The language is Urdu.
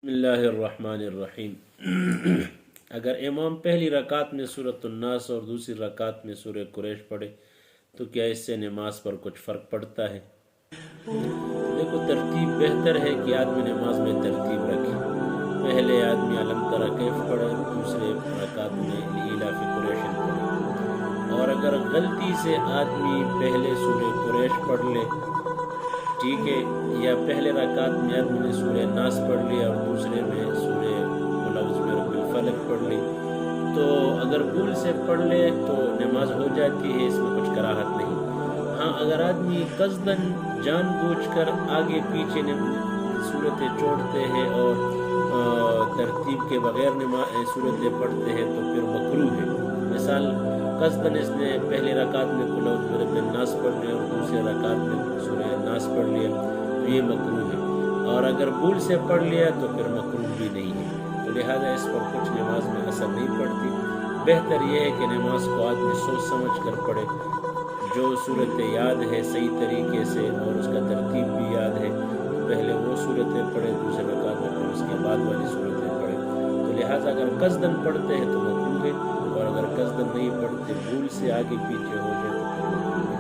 بسم اللہ الرحمن الرحیم۔ اگر امام پہلی رکعت میں سورۃ الناس اور دوسری رکعت میں سورہ قریش پڑھے تو کیا اس سے نماز پر کچھ فرق پڑتا ہے؟ دیکھو، ترتیب بہتر ہے کہ آدمی نماز میں ترتیب رکھے۔ پہلے آدمی علم تری کیف پڑھے، دوسرے رکعت میں لإلاف قریش پڑھے۔ اور اگر غلطی سے آدمی پہلے سورہ قریش پڑھ لے، ٹھیک ہے، یا پہلے رکعت میں آدمی نے سورہ ناس پڑھ لیا اور دوسرے میں سورہ قل اعوذ برب الفلق پڑھ لی، تو اگر بھول سے پڑھ لے تو نماز ہو جاتی ہے، اس میں کچھ کراہت نہیں۔ ہاں، اگر آدمی قصداً جان بوجھ کر آگے پیچھے صورتیں چھوڑتے ہیں اور ترتیب کے بغیر صورتیں پڑھتے ہیں تو پھر مکروہ ہے۔ مثال، قصداً اس نے پہلی رکعت میں قل اعوذ برب الناس پڑھ لیا اور دوسری رکعت میں سورہ ناس پڑھ لیا تو یہ مکروہ ہے، اور اگر بھول سے پڑھ لیا تو پھر مکروہ بھی نہیں ہے، تو لہٰذا اس پر کچھ نماز میں اثر نہیں پڑتی۔ بہتر یہ ہے کہ نماز کو آدمی سوچ سمجھ کر پڑھے، جو صورتیں یاد ہے صحیح طریقے سے اور اس کا ترتیب بھی یاد ہے تو پہلے وہ صورتیں پڑھے، دوسرے رکعت میں پھر اس کے بعد والی صورتیں پڑھے۔ تو لہٰذا اگر قصداً پڑھتے ہیں تو مکروہ ہے، اور اگر قصداً نہیں پڑھتے، بھول سے آگے پیچھے ہو جائے تو پھر مکروہ ہے۔